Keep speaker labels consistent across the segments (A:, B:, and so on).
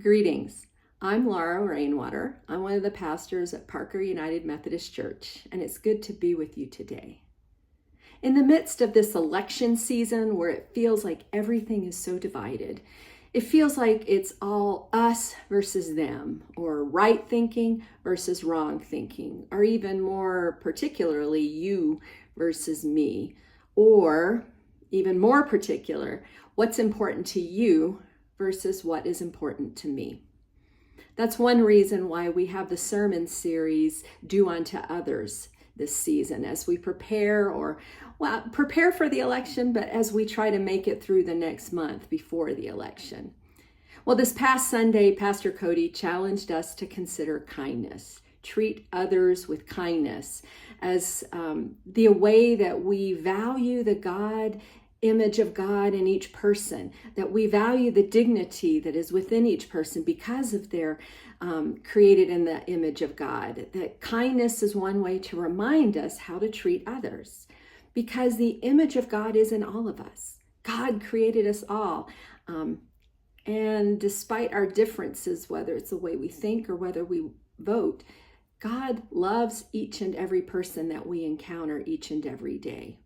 A: Greetings. I'm Laura Rainwater. I'm one of the pastors at Parker United Methodist Church, and it's good to be with you today. In the midst of this election season where it feels like everything is so divided, it feels like it's all us versus them, or right thinking versus wrong thinking, or even more particularly, you versus me, or even more particular, what's important to you versus what is important to me. That's one reason why we have the sermon series, Do Unto Others, this season as we prepare for the election, but as we try to make it through the next month before the election. Well, this past Sunday, Pastor Cody challenged us to consider kindness. Treat others with kindness as the way that we value the image of God in each person, that we value the dignity that is within each person because of their created in the image of God. That kindness is one way to remind us how to treat others because the image of God is in all of us. God created us all. And despite our differences, whether it's the way we think or whether we vote, God loves each and every person that we encounter each and every day.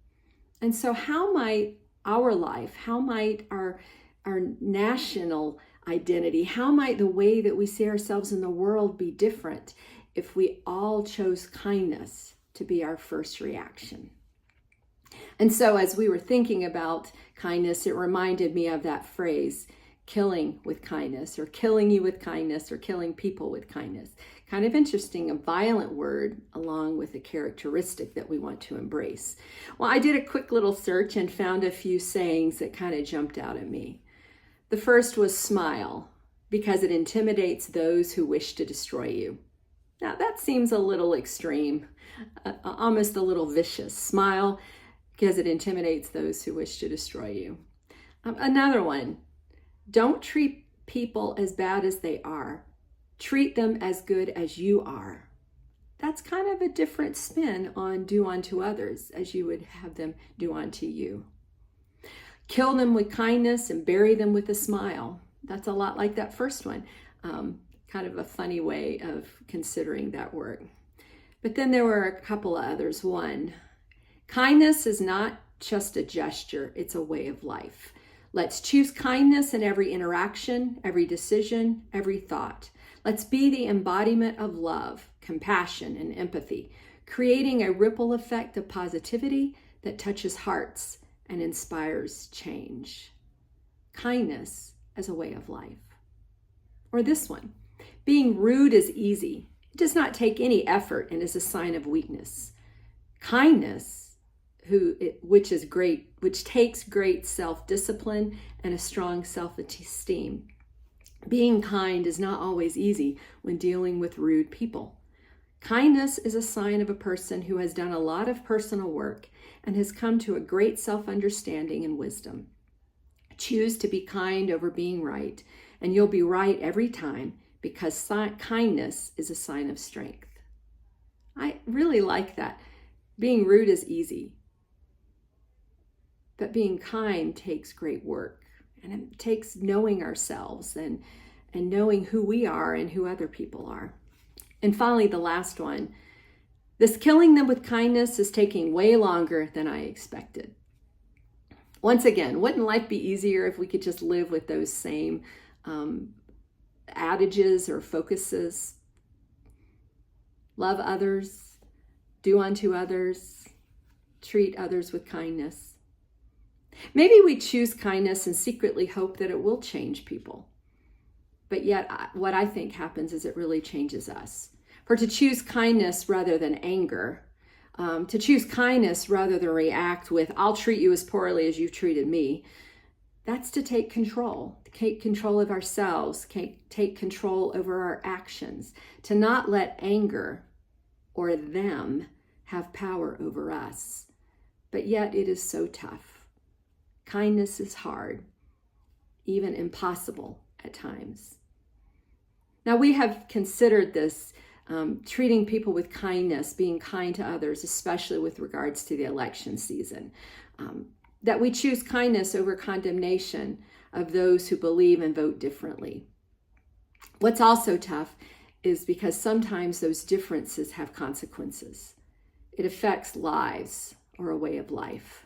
A: And so how might our life, how might our national identity, how might the way that we see ourselves in the world be different if we all chose kindness to be our first reaction? And so as we were thinking about kindness, it reminded me of that phrase, killing with kindness, or killing you with kindness, or killing people with kindness. Kind of interesting, a violent word along with a characteristic that we want to embrace. Well, I did a quick little search and found a few sayings that kind of jumped out at me. The first was smile, because it intimidates those who wish to destroy you. Now that seems a little extreme, almost a little vicious. Smile, because it intimidates those who wish to destroy you. Another one, don't treat people as bad as they are. Treat them as good as you are. That's kind of a different spin on do unto others as you would have them do unto you. Kill them with kindness and bury them with a smile. That's a lot like that first one. Kind of a funny way of considering that word. But then there were a couple of others. One, kindness is not just a gesture, it's a way of life. Let's choose kindness in every interaction, every decision, every thought. Let's be the embodiment of love, compassion, and empathy, creating a ripple effect of positivity that touches hearts and inspires change. Kindness as a way of life. Or this one, being rude is easy. It does not take any effort and is a sign of weakness. Kindness, which takes great self-discipline and a strong self-esteem. Being kind is not always easy when dealing with rude people. Kindness is a sign of a person who has done a lot of personal work and has come to a great self-understanding and wisdom. Choose to be kind over being right, and you'll be right every time because kindness is a sign of strength. I really like that. Being rude is easy. But being kind takes great work, and it takes knowing ourselves and knowing who we are and who other people are. And finally, the last one, this killing them with kindness is taking way longer than I expected. Once again, wouldn't life be easier if we could just live with those same adages or focuses? Love others, do unto others, treat others with kindness. Maybe we choose kindness and secretly hope that it will change people. But yet, what I think happens is it really changes us. For to choose kindness rather than anger, to choose kindness rather than react with, I'll treat you as poorly as you've treated me, that's to take control of ourselves, take control over our actions, to not let anger or them have power over us. But yet it is so tough. Kindness is hard, even impossible at times. Now we have considered this, treating people with kindness, being kind to others, especially with regards to the election season. That we choose kindness over condemnation of those who believe and vote differently. What's also tough is because sometimes those differences have consequences. It affects lives or a way of life.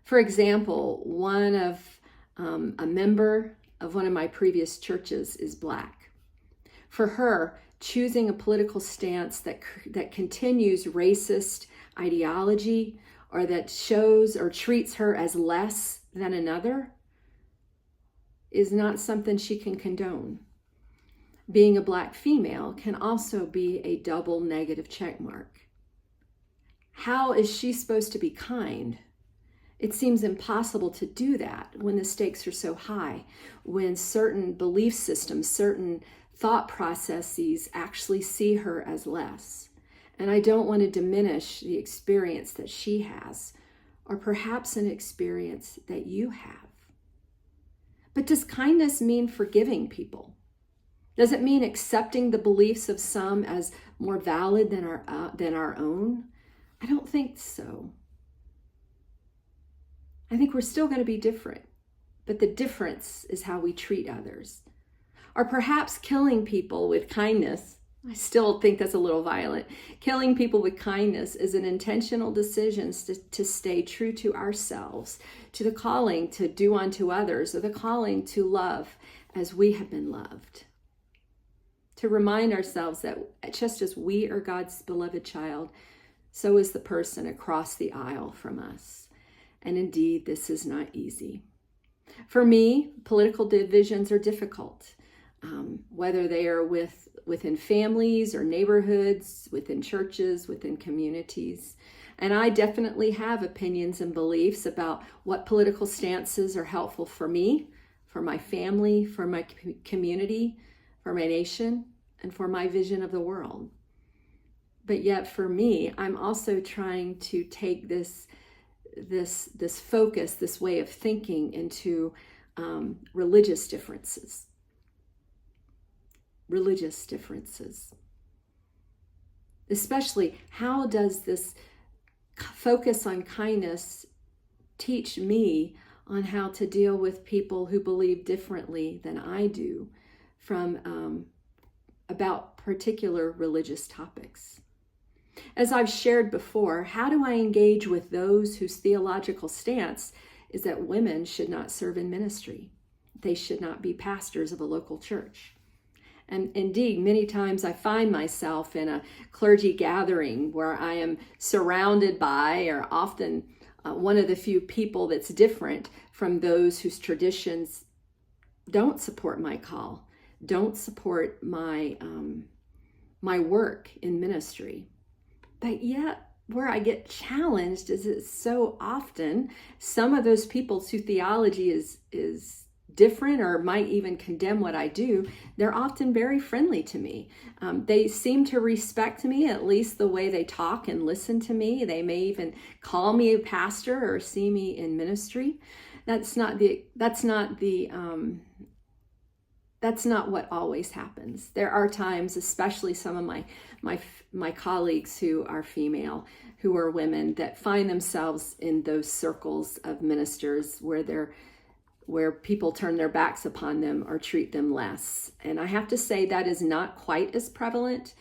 A: For example, a member of one of my previous churches is Black. For her, choosing a political stance that continues racist ideology or that shows or treats her as less than another is not something she can condone. Being a Black female can also be a double negative check mark. How is she supposed to be kind? It seems impossible to do that when the stakes are so high, when certain belief systems, certain thought processes actually see her as less. And I don't want to diminish the experience that she has, or perhaps an experience that you have. But does kindness mean forgiving people? Does it mean accepting the beliefs of some as more valid than our own? I don't think so. I think we're still going to be different, but the difference is how we treat others. Or perhaps killing people with kindness. I still think that's a little violent. Killing people with kindness is an intentional decision to stay true to ourselves, to the calling to do unto others, or the calling to love as we have been loved. To remind ourselves that just as we are God's beloved child, so is the person across the aisle from us. And indeed, this is not easy. For me, political divisions are difficult, whether they are within families or neighborhoods, within churches, within communities. And I definitely have opinions and beliefs about what political stances are helpful for me, for my family, for my community, for my nation, and for my vision of the world. But yet for me, I'm also trying to take this focus, this way of thinking into religious differences. Religious differences. Especially, how does this focus on kindness teach me on how to deal with people who believe differently than I do from about particular religious topics? As I've shared before, how do I engage with those whose theological stance is that women should not serve in ministry? They should not be pastors of a local church. And indeed, many times I find myself in a clergy gathering where I am surrounded by, or often one of the few people that's different from those whose traditions don't support my call, don't support my work in ministry. But yet, where I get challenged is that so often some of those people whose theology is different or might even condemn what I do, they're often very friendly to me. They seem to respect me, at least the way they talk and listen to me. They may even call me a pastor or see me in ministry. That's not what always happens. There are times, especially some of my colleagues who are female, who are women, that find themselves in those circles of ministers where people turn their backs upon them or treat them less. And I have to say that is not quite as prevalent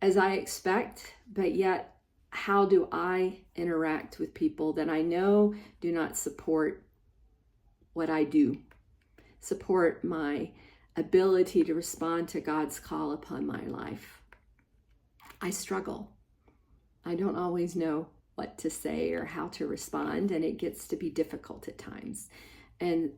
A: as I expect, but yet how do I interact with people that I know do not support what I do, support my ability to respond to God's call upon my life? I struggle. I don't always know what to say or how to respond, and it gets to be difficult at times. And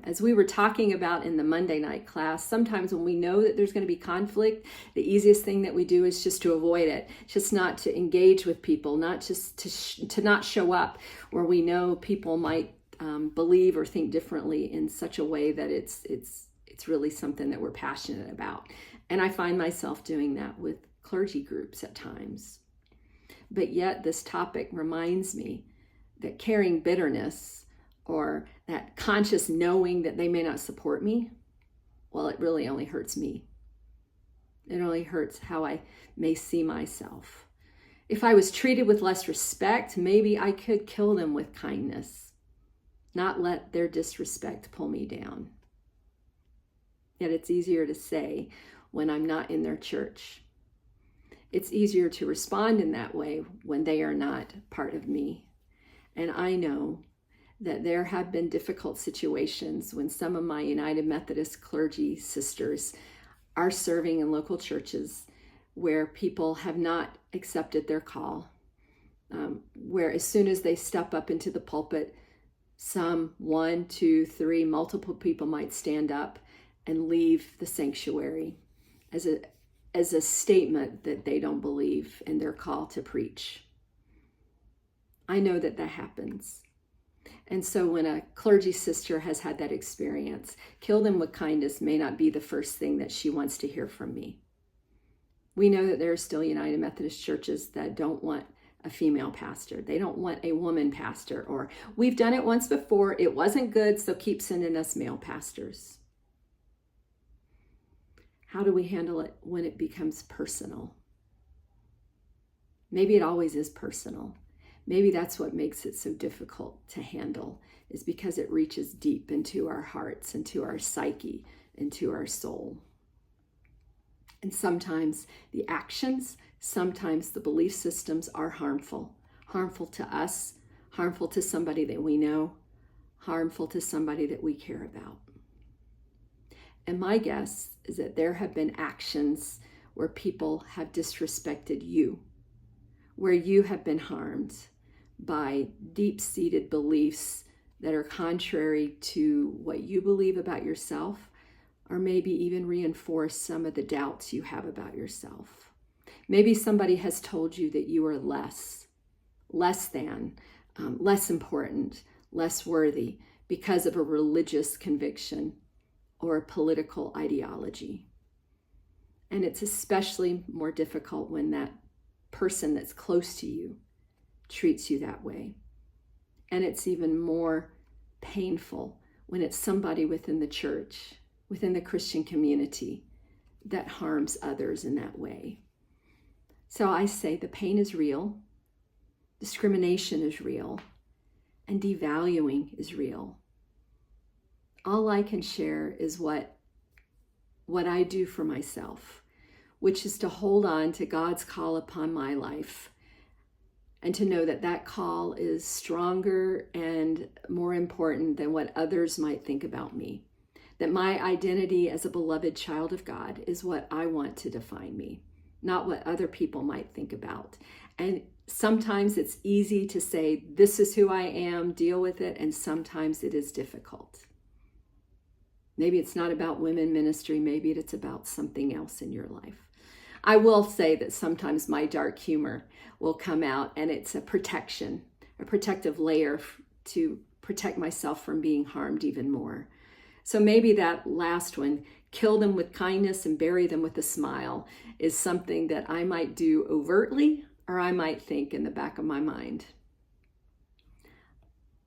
A: as we were talking about in the Monday night class, sometimes when we know that there's going to be conflict, the easiest thing that we do is just to avoid it, just not to engage with people, not just to not show up where we know people might believe or think differently in such a way that it's really something that we're passionate about. And I find myself doing that with clergy groups at times. But yet this topic reminds me that carrying bitterness or that conscious knowing that they may not support me, well, it really only hurts me. It only hurts how I may see myself. If I was treated with less respect, maybe I could kill them with kindness, not let their disrespect pull me down. Yet it's easier to say when I'm not in their church. It's easier to respond in that way when they are not part of me. And I know that there have been difficult situations when some of my United Methodist clergy sisters are serving in local churches where people have not accepted their call, where as soon as they step up into the pulpit, some 1, 2, 3, multiple people might stand up and leave the sanctuary as a statement that they don't believe in their call to preach. I know that happens. And so when a clergy sister has had that experience, kill them with kindness may not be the first thing that she wants to hear from me. We know that there are still United Methodist churches that don't want a female pastor. They don't want a woman pastor, or we've done it once before, it wasn't good, so keep sending us male pastors. How do we handle it when it becomes personal? Maybe it always is personal. Maybe that's what makes it so difficult to handle, is because it reaches deep into our hearts, into our psyche, into our soul. And sometimes the actions, sometimes the belief systems are harmful to us, harmful to somebody that we know, harmful to somebody that we care about. And my guess is that there have been actions where people have disrespected you, where you have been harmed by deep-seated beliefs that are contrary to what you believe about yourself, or maybe even reinforce some of the doubts you have about yourself. Maybe somebody has told you that you are less than, less important, less worthy because of a religious conviction or a political ideology. And it's especially more difficult when that person that's close to you treats you that way. And it's even more painful when it's somebody within the church, within the Christian community, that harms others in that way. So I say the pain is real, discrimination is real, and devaluing is real. All I can share is what I do for myself, which is to hold on to God's call upon my life, and to know that that call is stronger and more important than what others might think about me. That my identity as a beloved child of God is what I want to define me, not what other people might think about. And sometimes it's easy to say, this is who I am, deal with it, and sometimes it is difficult. Maybe it's not about women ministry, maybe it's about something else in your life. I will say that sometimes my dark humor will come out, and it's a protective layer to protect myself from being harmed even more. So maybe that last one, kill them with kindness and bury them with a smile, is something that I might do overtly, or I might think in the back of my mind.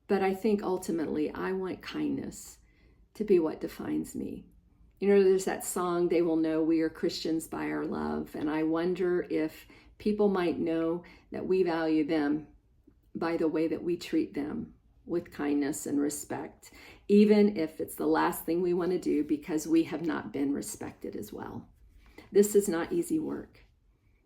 A: But I think ultimately I want kindness to be what defines me. You know, there's that song, they will know we are Christians by our love. And I wonder if people might know that we value them by the way that we treat them with kindness and respect, even if it's the last thing we want to do because we have not been respected as well. This is not easy work.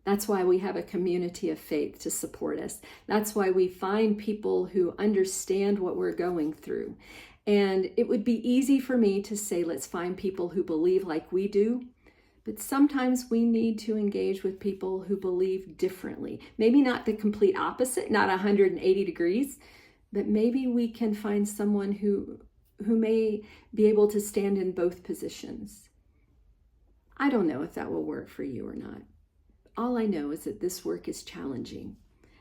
A: That's why we have a community of faith to support us. That's why we find people who understand what we're going through. And it would be easy for me to say, let's find people who believe like we do. But sometimes we need to engage with people who believe differently. Maybe not the complete opposite, not 180 degrees, but maybe we can find someone who may be able to stand in both positions. I don't know if that will work for you or not. All I know is that this work is challenging.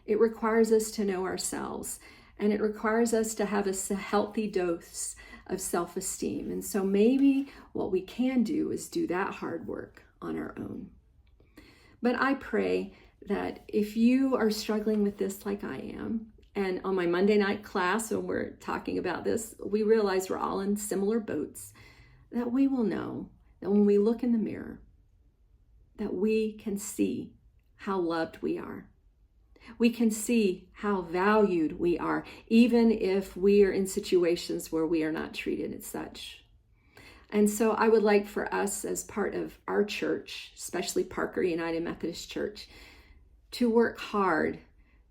A: It requires us to know ourselves, and it requires us to have a healthy dose of self-esteem. And so maybe what we can do is do that hard work on our own. But I pray that if you are struggling with this like I am, and on my Monday night class when we're talking about this, we realize we're all in similar boats, that we will know that when we look in the mirror, that we can see how loved we are. We can see how valued we are, even if we are in situations where we are not treated as such. And so I would like for us as part of our church, especially Parker United Methodist Church, to work hard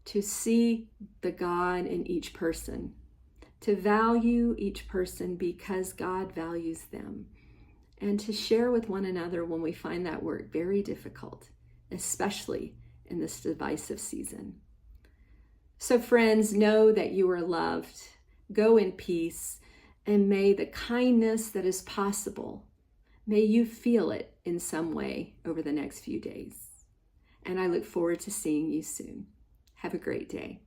A: to see the God in each person, to value each person because God values them, and to share with one another when we find that work very difficult, especially in this divisive season. So friends, know that you are loved. Go in peace, and may the kindness that is possible, may you feel it in some way over the next few days. And I look forward to seeing you soon. Have a great day.